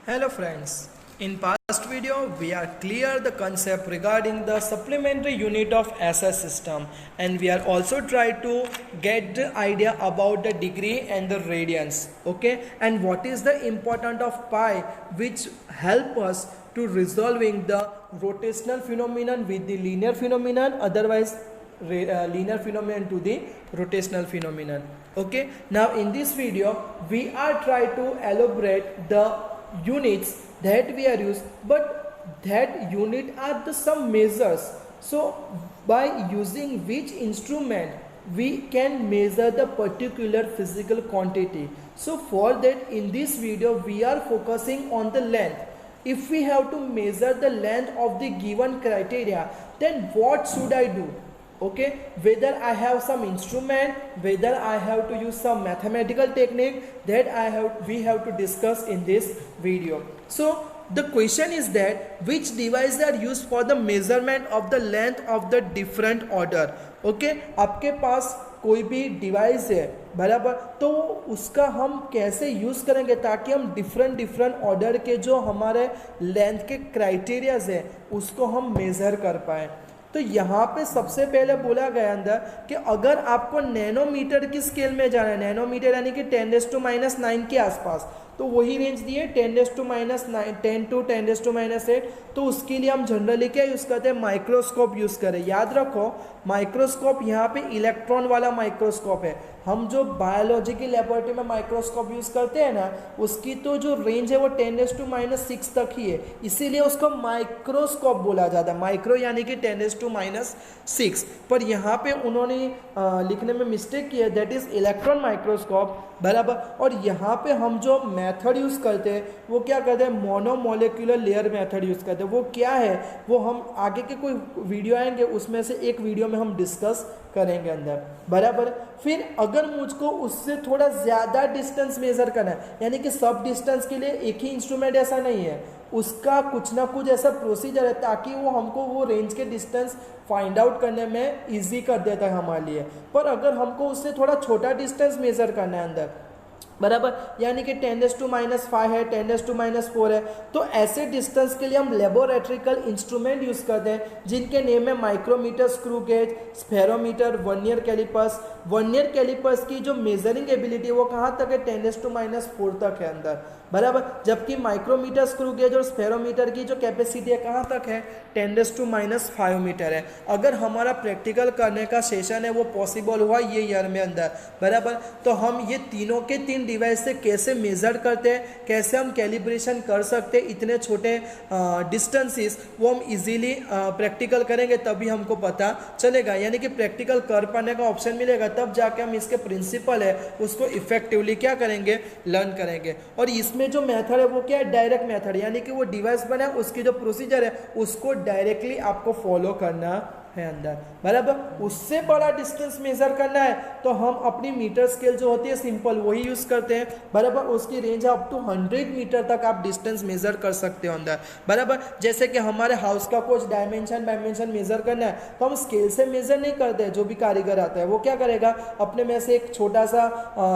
Hello friends, in past video we are clear the concept regarding the supplementary unit of SI system, and we are also try to get the idea about the degree and the radians, okay, and what is the importance of pi which help us to resolving the rotational phenomenon with the linear phenomenon, otherwise linear phenomenon to the rotational phenomenon. Okay, now in this video we are try to elaborate the units that we are used, but that unit are the some measures. So by using which instrument we can measure the particular physical quantity. So for that in this video we are focusing on the length. If we have to measure the length of the given criteria, then what should I do? Okay, whether I have some instrument, whether I have to use some mathematical technique, that we have to discuss in this video. So the question is that which devices are used for the measurement of the length of the different order. Okay, आपके पास कोई भी device है बराबर, तो उसका हम कैसे use करेंगे ताकि हम डिफरेंट ऑर्डर के जो हमारे लेंथ के क्राइटेरियाज है उसको हम मेज़र कर पाए. तो यहाँ पे सबसे पहले बोला गया अंदर कि अगर आपको नैनोमीटर की स्केल में जाना है, नैनोमीटर यानी कि 10⁻⁹ के आसपास, तो वही रेंज दिए 10⁻⁹ टू 10⁻⁸. तो उसके लिए हम जनरली क्या यूज़ करते हैं, माइक्रोस्कोप यूज़ करें. याद रखो माइक्रोस्कोप यहाँ पे इलेक्ट्रॉन वाला माइक्रोस्कोप है. हम जो बायोलॉजी की लेबोरेटरी में माइक्रोस्कोप यूज़ करते हैं ना, उसकी तो जो रेंज है वो 10⁻⁶ तक ही है, इसीलिए उसको माइक्रोस्कोप बोला जाता है. माइक्रो यानी कि 10⁻⁶. पर यहाँ पे उन्होंने लिखने में मिस्टेक की है, दैट इज़ इलेक्ट्रॉन माइक्रोस्कोप बराबर. और यहाँ पे हम जो मेथड यूज़ करते हैं वो क्या करते हैं, मोनोमोलिकुलर लेयर मेथड यूज़ करते हैं. वो क्या है वो हम आगे के कोई वीडियो आएंगे उसमें से एक वीडियो में हम डिस्कस करेंगे अंदर बराबर. फिर अगर मुझको उससे थोड़ा ज़्यादा डिस्टेंस मेज़र करना है, यानी कि सब डिस्टेंस के लिए एक ही इंस्ट्रूमेंट ऐसा नहीं है, उसका कुछ ना कुछ ऐसा प्रोसीजर है ताकि वो हमको वो रेंज के डिस्टेंस फाइंड आउट करने में इजी कर देता है हमारे लिए. पर अगर हमको उससे थोड़ा छोटा डिस्टेंस मेज़र करना है अंदर बराबर, यानी कि 10⁻⁵ है, 10⁻⁴ है, तो ऐसे डिस्टेंस के लिए हम लेबोरेटरिकल इंस्ट्रूमेंट यूज़ करते हैं जिनके नेम है micrometer, screw gauge, spherometer, vernier callipers. Vernier callipers की जो मेजरिंग एबिलिटी है वो कहाँ तक है, 10⁻⁴ तक है अंदर बराबर. जबकि माइक्रोमीटर, स्क्रू गेज और स्फेरोमीटर की जो कैपेसिटी है कहाँ तक है, 10⁻⁵ मीटर है. अगर हमारा प्रैक्टिकल करने का सेशन है वो पॉसिबल हुआ ये ईयर में अंदर बराबर, तो हम ये तीनों के तीन डिवाइस से कैसे मेजर करते हैं, कैसे हम कैलिब्रेशन कर सकते हैं इतने छोटे डिस्टेंसेस, वो हम इजीली प्रैक्टिकल करेंगे तभी हमको पता चलेगा. यानी कि प्रैक्टिकल कर पाने का ऑप्शन मिलेगा तब जाके हम इसके प्रिंसिपल है उसको इफेक्टिवली क्या करेंगे, लर्न करेंगे. और इसमें जो मेथड है वो क्या है, डायरेक्ट मेथड, यानी कि वो डिवाइस बना उसकी जो प्रोसीजर है उसको डायरेक्टली आपको फॉलो करना है अंदर बराबर. उससे बड़ा डिस्टेंस मेजर करना है तो हम अपनी मीटर स्केल जो होती है सिंपल वही यूज़ करते हैं बराबर. उसकी रेंज है अप टू 100 मीटर तक आप डिस्टेंस मेजर कर सकते हो अंदर बराबर. जैसे कि हमारे हाउस का कुछ डायमेंशन मेजर करना है तो हम स्केल से मेजर नहीं करते हैं. जो भी कारीगर आता है वो क्या करेगा, अपने में से एक छोटा सा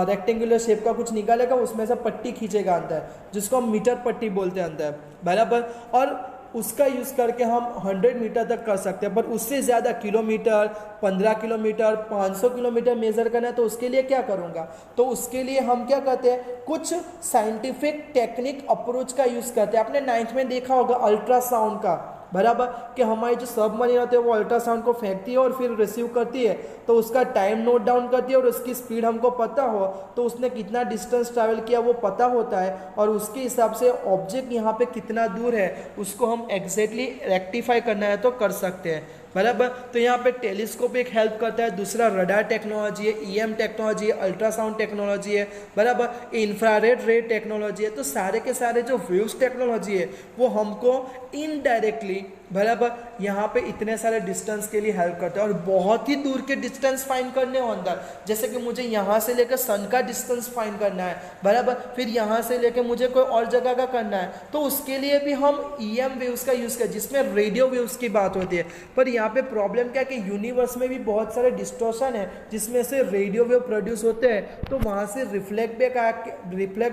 रेक्टेंगुलर शेप का कुछ निकालेगा, उसमें से पट्टी खींचेगा अंदर, जिसको हम मीटर पट्टी बोलते हैं अंदर बराबर, और उसका यूज़ करके हम 100 मीटर तक कर सकते हैं. पर उससे ज़्यादा किलोमीटर, 15 किलोमीटर, 500 किलोमीटर मेज़र करना है तो उसके लिए क्या करूँगा, तो उसके लिए हम क्या करते हैं, कुछ साइंटिफिक टेक्निक अप्रोच का यूज़ करते हैं. आपने 9th में देखा होगा अल्ट्रासाउंड का बराबर, कि हमारी जो सबमरीन होती है वो अल्ट्रासाउंड को फेंकती है और फिर रिसीव करती है, तो उसका टाइम नोट डाउन करती है और उसकी स्पीड हमको पता हो तो उसने कितना डिस्टेंस ट्रैवल किया वो पता होता है, और उसके हिसाब से ऑब्जेक्ट यहाँ पे कितना दूर है उसको हम एग्जैक्टली रेक्टिफाई करना है तो कर सकते हैं बराबर. तो यहाँ पे टेलीस्कोप एक हेल्प करता है, दूसरा रडार टेक्नोलॉजी है, EM टेक्नोलॉजी है, अल्ट्रासाउंड टेक्नोलॉजी है बराबर, इंफ्रारेड रे टेक्नोलॉजी है. तो सारे के सारे जो वेव्स टेक्नोलॉजी है वो हमको इनडायरेक्टली बराबर यहाँ पे इतने सारे डिस्टेंस के लिए हेल्प करता है. और बहुत ही दूर के डिस्टेंस फाइंड करने हो अंदर, जैसे कि मुझे यहाँ से लेकर सन का डिस्टेंस फाइंड करना है बराबर, फिर यहाँ से लेकर मुझे कोई और जगह का करना है, तो उसके लिए भी हम EM वेव्स का यूज़ करें जिसमें रेडियो वेव्स की बात होती है. पर यहाँ पे प्रॉब्लम क्या है कि यूनिवर्स में भी बहुत सारे डिस्टॉर्शन है जिसमें से रेडियो वेव प्रोड्यूस होते हैं, तो वहाँ से रिफ्लेक्ट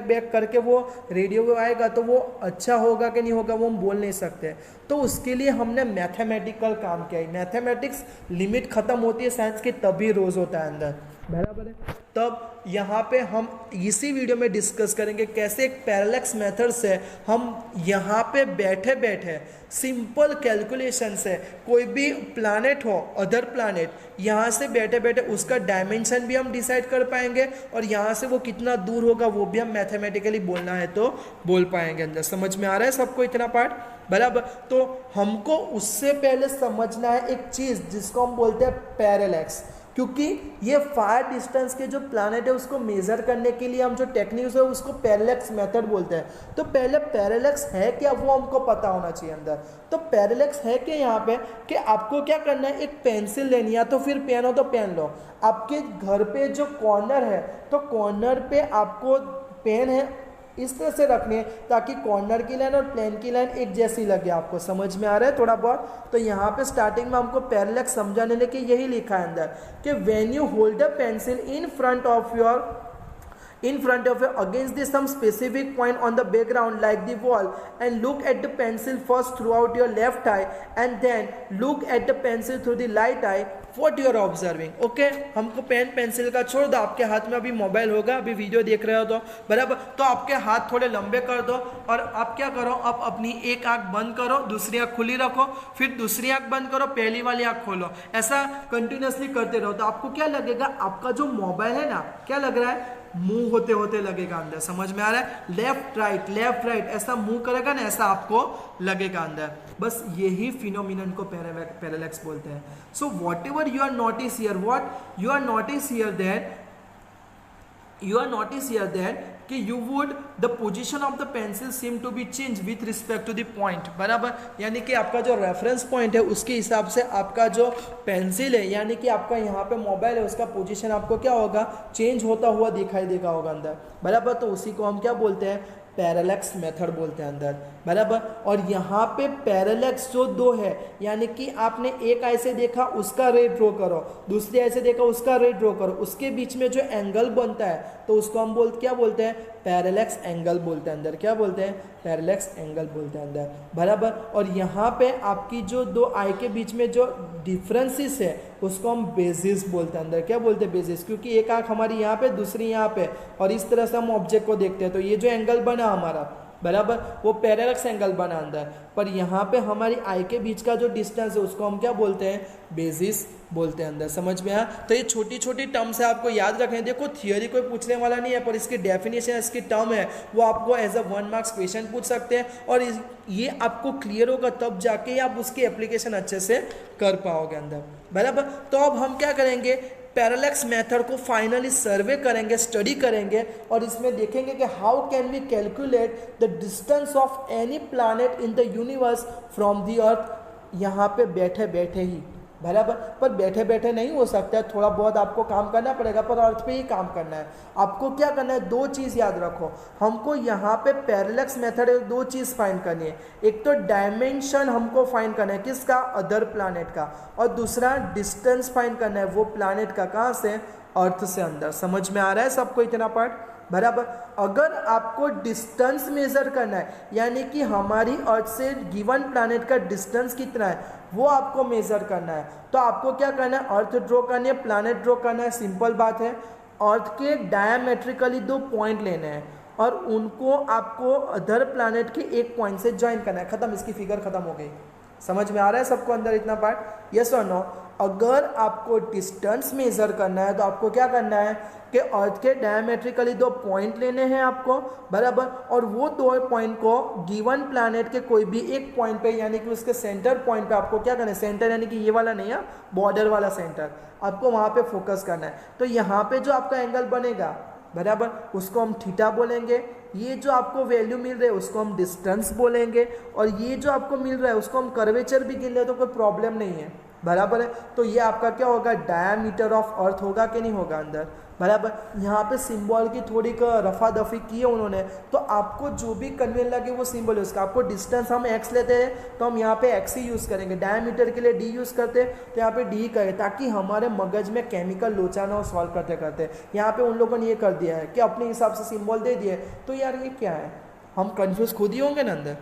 बैक करके वो रेडियो वेव आएगा, तो वो अच्छा होगा कि नहीं होगा वो हम बोल नहीं सकते। तो उसके लिए हमने मैथमेटिकल काम किया है। मैथमेटिक्स लिमिट खत्म होती है साइंस की तभी रोज होता है अंदर, बराबर है। तब यहाँ पे हम इसी वीडियो में डिस्कस करेंगे कैसे एक पैरेलक्स मेथड से हम यहाँ पे बैठे बैठे सिंपल कैलकुलेशन से कोई भी प्लैनेट हो, अदर प्लैनेट, यहाँ से बैठे बैठे उसका डायमेंशन भी हम डिसाइड कर पाएंगे और यहाँ से वो कितना दूर होगा वो भी हम मैथमेटिकली बोलना है तो बोल पाएंगे अंदर। समझ में आ रहा है सबको इतना पार्ट, बराबर। तो हमको उससे पहले समझना है एक चीज़ जिसको हम बोलते हैं पैरेलक्स, क्योंकि ये फार डिस्टेंस के जो प्लैनेट है उसको मेजर करने के लिए हम जो टेक्निक्स है उसको पैरेलक्स मेथड बोलते हैं। तो पहले पैरेलक्स है क्या वो हमको पता होना चाहिए अंदर। तो पैरेलक्स है क्या यहाँ पे कि आपको क्या करना है, एक पेंसिल लेनी है, तो फिर पेन हो तो पेन लो। आपके घर पे जो कॉर्नर है तो कॉर्नर पे आपको पेन है इस तरह से रखनी है ताकि कॉर्नर की लाइन और प्लेन की लाइन एक जैसी लगे। आपको समझ में आ रहा है थोड़ा बहुत। तो यहाँ पे स्टार्टिंग में हमको पैरेलक्स समझाने के यही लिखा है अंदर कि when you hold a pencil in front of your against the some specific point on the background like the wall, and look at the pencil first throughout your left eye and then look at the pencil through the right eye, what you are observing। Okay, हमको pen pencil का छोड़ दो, आपके हाथ में अभी mobile होगा, अभी वीडियो देख रहे हो तो बराबर, तो आपके हाथ थोड़े लंबे कर दो और आप क्या करो, आप अपनी एक आंख बंद करो, दूसरी आंख खुली रखो, फिर दूसरी आंख बंद करो, पहली वाली आंख खोलो, ऐसा कंटिन्यूसली करते रहो। तो आपको क्या लगेगा, आपका जो मोबाइल है ना, क्या लग रहा है, मूव होते होते लगेगा अंदर। समझ में आ रहा है, लेफ्ट राइट ऐसा मूव करेगा ना, ऐसा आपको लगेगा अंदर। बस यही फिनोमिनन को पैरेलक्स बोलते हैं। So whatever you are notice here, what you are notice here that कि you would the position of the pencil seem to be changed with respect to the point, बराबर। यानी कि आपका जो reference point है उसके हिसाब से आपका जो पेंसिल है, यानी कि आपका यहाँ पे मोबाइल है, उसका पोजीशन आपको क्या होगा, चेंज होता हुआ दिखाई देगा होगा अंदर, बराबर। तो उसी को हम क्या बोलते हैं, पैरेलक्स मेथड बोलते हैं अंदर, बराबर। और यहाँ पे पैरेलक्स जो दो है, यानी कि आपने एक आई से देखा उसका रे ड्रॉ करो, दूसरी आई से देखा उसका रे ड्रॉ करो, उसके बीच में जो एंगल बनता है तो उसको हम क्या बोलते हैं, पैरेलक्स एंगल बोलते हैं अंदर। क्या बोलते हैं, पैरेलक्स एंगल बोलते हैं अंदर, बराबर। और यहाँ पे आपकी जो दो आई के बीच में जो डिफरेंसेस है उसको हम बेसिस बोलते हैं अंदर। क्या बोलते हैं, बेसिस, क्योंकि एक आंख हमारी यहाँ पे, दूसरी यहाँ पे, और इस तरह से हम ऑब्जेक्ट को देखते हैं। तो ये जो एंगल बना हमारा, बराबर, वो पैरेलक्स एंगल बना अंदर। पर यहाँ पे हमारी आई के बीच का जो डिस्टेंस है उसको हम क्या बोलते हैं, बेसिस बोलते हैं अंदर। समझ में आया। तो ये छोटी छोटी टर्म्स है, आपको याद रखने। देखो थियोरी कोई पूछने वाला नहीं है, पर इसकी डेफिनेशन, इसकी टर्म है वो आपको एज अ 1 मार्क्स क्वेश्चन पूछ सकते हैं, और ये आपको क्लियर होगा तब जाके आप उसकी एप्लीकेशन अच्छे से कर पाओगे अंदर, बराबर। तो अब हम क्या करेंगे, पैरेलक्स मेथड को फाइनली सर्वे करेंगे, स्टडी करेंगे, और इसमें देखेंगे कि how can we calculate the distance of any planet in the universe from the earth, यहाँ पे बैठे बैठे ही, बराबर। पर बैठे बैठे नहीं हो सकता है, थोड़ा बहुत आपको काम करना पड़ेगा, पर अर्थ पे ही काम करना है। आपको क्या करना है, दो चीज़ याद रखो, हमको यहाँ पे पैरेलक्स मेथड है, दो चीज़ फाइंड करनी है। एक तो डायमेंशन हमको फाइंड करना है, किसका, अदर प्लैनेट का, और दूसरा डिस्टेंस फाइंड करना है वो प्लैनेट का, कहाँ से, अर्थ से अंदर। समझ में आ रहा है सबको इतना पार्ट, बराबर। अगर आपको डिस्टेंस मेजर करना है, यानी कि हमारी अर्थ से गिवन प्लैनेट का डिस्टेंस कितना है वो आपको मेजर करना है, तो आपको क्या करना है, अर्थ ड्रॉ करनी है, प्लैनेट ड्रॉ करना है। सिंपल बात है, अर्थ के डायमेट्रिकली दो पॉइंट लेने हैं और उनको आपको अदर प्लैनेट के एक पॉइंट से ज्वाइन करना है। खत्म, इसकी फिगर खत्म हो गई। समझ में आ रहा है सबको अंदर इतना पार्ट, यस और नो। अगर आपको डिस्टेंस मेजर करना है तो आपको क्या करना है कि अर्थ के डायमेट्रिकली दो पॉइंट लेने हैं आपको, बराबर, और वो दो पॉइंट को गिवन प्लैनेट के कोई भी एक पॉइंट पे, यानी कि उसके सेंटर पॉइंट पे आपको क्या करना है, सेंटर यानी कि ये वाला नहीं है, बॉर्डर वाला सेंटर, आपको वहाँ पे फोकस करना है। तो यहाँ पे जो आपका एंगल बनेगा, बराबर, उसको हम थीटा बोलेंगे। ये जो आपको वैल्यू मिल रही है उसको हम डिस्टेंस बोलेंगे, और ये जो आपको मिल रहा है उसको हम कर्वेचर भी गिन ले तो कोई प्रॉब्लम नहीं है। बराबर है। तो ये आपका क्या होगा, डायमीटर ऑफ अर्थ होगा कि नहीं होगा अंदर, बराबर। यहाँ पे सिंबल की थोड़ी रफा दफी की है उन्होंने, तो आपको जो भी कन्वीनियंट लगे वो सिंबल यूज़ का। आपको डिस्टेंस हम x लेते हैं तो हम यहाँ पे x ही यूज़ करेंगे, डायमीटर के लिए d यूज़ करते हैं तो यहाँ पे d करें, ताकि हमारे मगज में केमिकल लोचा ना हो सॉल्व करते करते। यहाँ पे उन लोगों ने ये कर दिया है कि अपने हिसाब से सिंबल दे दिए, तो यार ये क्या है, हम कन्फ्यूज खुद ही होंगे ना अंदर,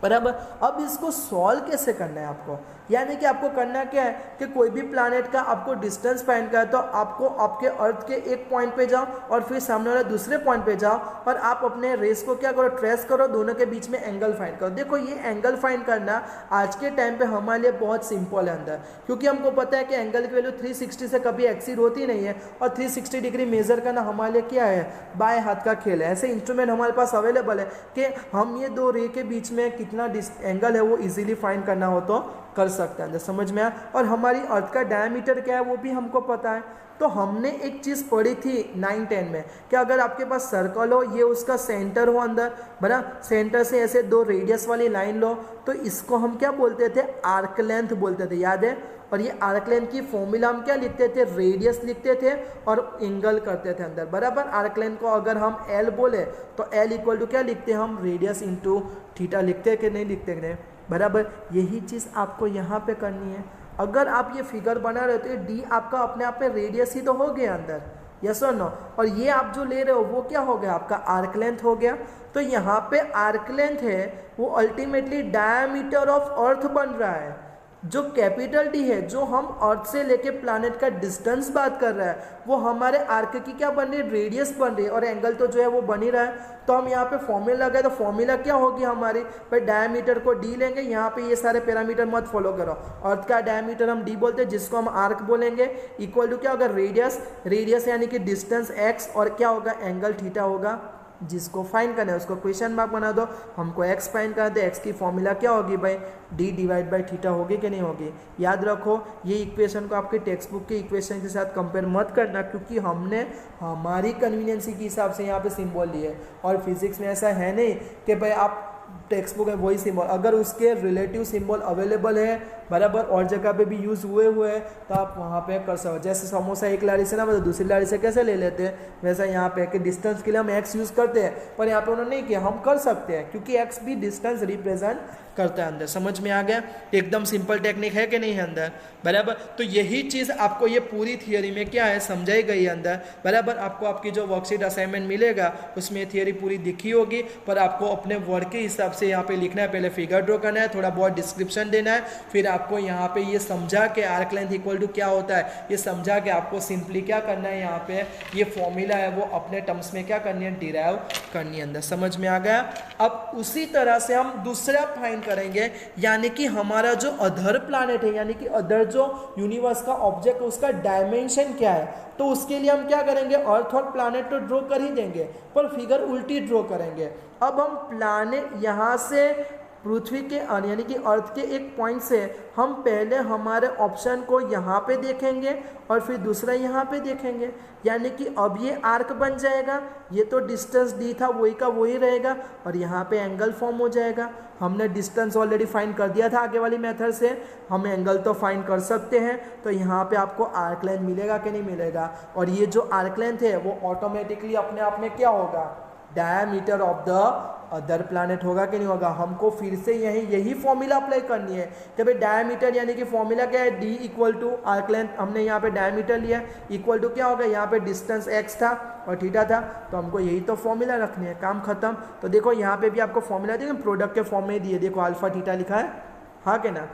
बराबर। अब इसको सॉल्व कैसे करना है आपको, यानी कि आपको करना क्या है कि कोई भी प्लैनेट का आपको डिस्टेंस फाइंड करना है, तो आपको आपके अर्थ के एक पॉइंट पे जाओ और फिर सामने वाले दूसरे पॉइंट पे जाओ और आप अपने रेस को क्या करो, ट्रेस करो, दोनों के बीच में एंगल फाइंड करो। देखो ये एंगल फाइंड करना आज के टाइम पे हमारे लिए बहुत सिंपल है अंदर, क्योंकि हमको पता है कि एंगल की वैल्यू 360 से कभी एक्सीड होती नहीं है, और 360 डिग्री मेजर करना हमारे लिए क्या है, बाएं हाथ का खेल है। ऐसे इंस्ट्रूमेंट हमारे पास अवेलेबल है कि हम ये दो रे के बीच में कितना एंगल है वो इजीली फाइंड करना हो तो कर सकते हैं, समझ में आया। और हमारी अर्थ का डायमीटर क्या है वो भी हमको पता है। तो हमने एक चीज़ पढ़ी थी 9-10 में कि अगर आपके पास सर्कल हो, ये उसका सेंटर हो अंदर, बराबर, सेंटर से ऐसे दो रेडियस वाली लाइन लो, तो इसको हम क्या बोलते थे, आर्क लेंथ बोलते थे, याद है। और ये आर्क लेंथ की फॉर्मूला हम क्या लिखते थे, रेडियस लिखते थे और एंगल करते थे अंदर, बराबर। आर्क लेंथ को अगर हम एल बोले तो एल इक्वल टू क्या लिखते हैं हम, रेडियस इंटू थीटा लिखते हैं कि नहीं लिखते नहीं, बराबर। यही चीज़ आपको यहाँ पे करनी है। अगर आप ये फिगर बना रहे हो तो डी आपका अपने आप में रेडियस ही तो हो गया अंदर, यस और नो। और ये आप जो ले रहे हो वो क्या हो गया, आपका आर्क लेंथ हो गया। तो यहाँ पे आर्क लेंथ है वो अल्टीमेटली डायमीटर ऑफ अर्थ बन रहा है। जो कैपिटल डी है, जो हम अर्थ से लेके प्लैनेट का डिस्टेंस बात कर रहा है, वो हमारे आर्क की क्या बन रही है, रेडियस बन रही है, और एंगल तो जो है वो बन ही रहा है। तो हम यहाँ पे फॉर्मूला लगाए तो फॉर्मूला क्या होगी हमारी, भाई डायमीटर को डी लेंगे, यहाँ पे ये सारे पैरामीटर मत फॉलो करो, अर्थ का डायमीटर हम डी बोलते हैं, जिसको हम आर्क बोलेंगे, इक्वल टू क्या होगा, रेडियस, रेडियस यानी कि डिस्टेंस एक्स, और क्या होगा, एंगल थीटा होगा। जिसको फाइंड करना है उसको क्वेश्चन मार्क बना दो, हमको एक्स फाइंड करना है, एक्स की फॉर्मूला क्या होगी भाई, डी डिवाइड बाई थीटा होगी कि नहीं होगी। याद रखो ये इक्वेशन को आपके टेक्स्ट बुक के इक्वेशन के साथ कंपेयर मत करना, क्योंकि हमने हमारी कन्वीनियंसी के हिसाब से यहाँ पे सिंबल लिए, और फिजिक्स में ऐसा है नहीं कि भाई आप टेक्स्ट बुक है वही सिंबल, अगर उसके रिलेटिव सिंबल अवेलेबल है, बराबर, और जगह पे भी यूज़ हुए हैं तो आप वहाँ पे कर सकते हो। जैसे समोसा एक लाड़ी से ना मतलब दूसरी लाड़ी से कैसे ले लेते हैं, वैसा यहाँ पे कि डिस्टेंस के लिए हम एक्स यूज़ करते हैं, पर यहाँ पे उन्होंने नहीं किया, हम कर सकते हैं क्योंकि एक्स भी डिस्टेंस रिप्रेजेंट करता है अंदर। समझ में आ गया, एकदम सिंपल टेक्निक है कि नहीं है अंदर, बराबर। तो यही चीज़ आपको ये पूरी थियोरी में क्या है समझाई गई है अंदर, बराबर। आपको आपकी जो वर्कशीट असाइनमेंट मिलेगा उसमें थियोरी पूरी दिखी होगी, पर आपको अपने वर्ड के हिसाब से यहाँ पे लिखना है, पहले फिगर ड्रॉ करना है, थोड़ा बहुत डिस्क्रिप्शन देना है, फिर आपको यहाँ पे ये समझा के आर्क लेंथ इक्वल टू क्या होता है ये समझा के आपको सिंपली क्या करना है, यहाँ पे ये फॉर्मूला है वो अपने टर्म्स में क्या करनी है, डिराइव करनी है अंदर। समझ में आ गया। अब उसी तरह से हम दूसरा फाइंड करेंगे, यानी कि हमारा जो अदर प्लैनेट है, यानी कि अदर जो यूनिवर्स का ऑब्जेक्ट है उसका डायमेंशन क्या है। तो उसके लिए हम क्या करेंगे, अर्थ और प्लैनेट तो ड्रॉ कर ही देंगे, पर फिगर उल्टी ड्रॉ करेंगे। अब हम प्लैनेट यहाँ से पृथ्वी के यानी कि अर्थ के एक पॉइंट से हम पहले हमारे ऑप्शन को यहाँ पे देखेंगे और फिर दूसरा यहाँ पे देखेंगे, यानी कि अब ये आर्क बन जाएगा, ये तो डिस्टेंस डी था वही का वही रहेगा, और यहाँ पे एंगल फॉर्म हो जाएगा। हमने डिस्टेंस ऑलरेडी फाइंड कर दिया था आगे वाली मेथड से, हम एंगल तो फाइंड कर सकते हैं। तो यहाँ पे आपको आर्क लेंथ मिलेगा कि नहीं मिलेगा, और ये जो आर्क लेंथ है वो ऑटोमेटिकली अपने आप में क्या होगा, diameter of the other planet होगा कि नहीं होगा। हमको फिर से यही फॉर्मूला अप्लाई करनी है कि भाई डायमीटर यानी कि फॉर्मूला क्या है, D equal to arc length, हमने यहाँ पे डायमीटर लिया, इक्वल टू क्या होगा, यहाँ पे डिस्टेंस एक्स था और थीटा था, तो हमको यही तो फॉर्मूला रखनी है, काम खत्म। तो देखो यहाँ पे भी आपको फॉर्मूला देखो प्रोडक्ट के फॉर्म में दिए, देखो अल्फा थीटा लिखा है, हाँ के ना,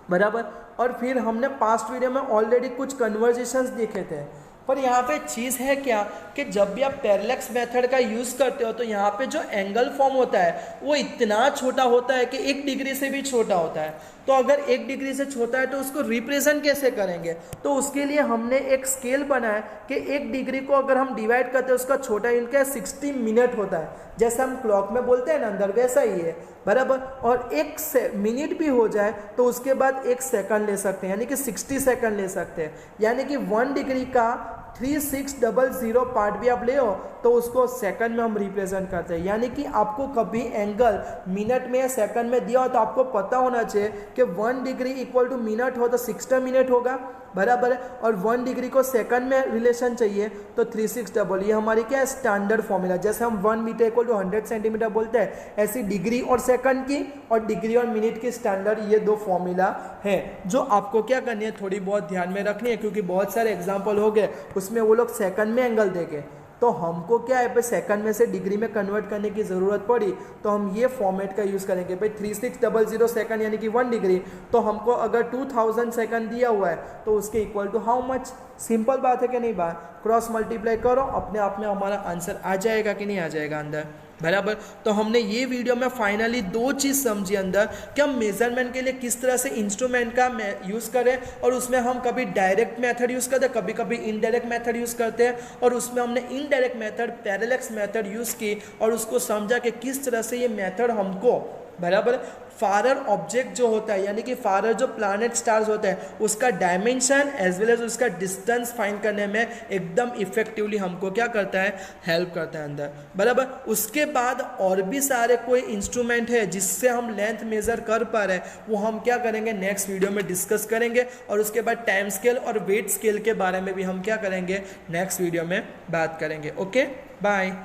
बराबर। और फिर हमने पास्ट वीडियो में ऑलरेडी कुछ कन्वर्जेशंस देखे थे, पर यहाँ पे चीज़ है क्या कि जब भी आप पैरेलैक्स मेथड का यूज़ करते हो तो यहाँ पे जो एंगल फॉर्म होता है वो इतना छोटा होता है कि 1 डिग्री से भी छोटा होता है। तो अगर 1 डिग्री से छोटा है तो उसको रिप्रेजेंट कैसे करेंगे, तो उसके लिए हमने एक स्केल बनाया कि 1 डिग्री को अगर हम डिवाइड करते हैं उसका छोटा यूनिट क्या है, 60 मिनट होता है, जैसे हम क्लॉक में बोलते हैं ना अंदर, वैसा ही है, बराबर। और 1 मिनट भी हो जाए तो उसके बाद 1 सेकंड ले सकते हैं, यानी कि 60 सेकंड ले सकते हैं, यानी कि 1 डिग्री का 3600 पार्ट भी आप ले हो तो उसको सेकंड में हम रिप्रेजेंट करते हैं, यानी कि आपको कभी एंगल मिनट में या सेकंड में दिया हो तो आपको पता होना चाहिए कि 1 डिग्री इक्वल टू मिनट हो तो 60 मिनट होगा, बराबर है, और 1 डिग्री को सेकंड में रिलेशन चाहिए तो 3600। ये हमारी क्या है, स्टैंडर्ड फॉर्मूला। जैसे हम 1 मीटर इक्वल टू 100 सेंटीमीटर बोलते हैं, ऐसी डिग्री और सेकंड की और डिग्री और मिनट की स्टैंडर्ड, ये दो फॉर्मूला है जो आपको क्या करनी है, थोड़ी बहुत ध्यान में रखनी है, क्योंकि बहुत सारे एग्जाम्पल हो गए उसमें वो लोग सेकंड में एंगल देंगे, तो हमको क्या है, सेकंड में से डिग्री में कन्वर्ट करने की ज़रूरत पड़ी तो हम ये फॉर्मेट का यूज़ करेंगे। भाई 3600 सेकंड यानी कि 1 डिग्री, तो हमको अगर 2000 सेकंड दिया हुआ है तो उसके equal to how much. Simple बात है कि नहीं बात, क्रॉस मल्टीप्लाई करो, अपने आप में हमारा आंसर आ जाएगा कि नहीं आ जाएगा अंदर, बराबर। तो हमने ये वीडियो में फाइनली दो चीज़ समझी अंदर कि हम मेजरमेंट के लिए किस तरह से इंस्ट्रूमेंट का यूज़ करें, और उसमें हम कभी डायरेक्ट मेथड यूज़ करते हैं, कभी कभी इनडायरेक्ट मेथड यूज़ करते हैं, और उसमें हमने indirect method parallax method use की और उसको समझा कि किस तरह से ये मेथड हमको, बराबर, फारर ऑब्जेक्ट जो होता है, यानी कि फारर जो प्लैनेट स्टार्स होते हैं उसका डायमेंशन एज वेल एज उसका डिस्टेंस फाइंड करने में एकदम इफेक्टिवली हमको क्या करता है, हेल्प करता है अंदर, बराबर। उसके बाद और भी सारे कोई इंस्ट्रूमेंट है जिससे हम लेंथ मेजर कर पा रहे हैं, वो हम क्या करेंगे, नेक्स्ट वीडियो में डिस्कस करेंगे, और उसके बाद टाइम स्केल और वेट स्केल के बारे में भी हम क्या करेंगे, नेक्स्ट वीडियो में बात करेंगे। Okay, bye.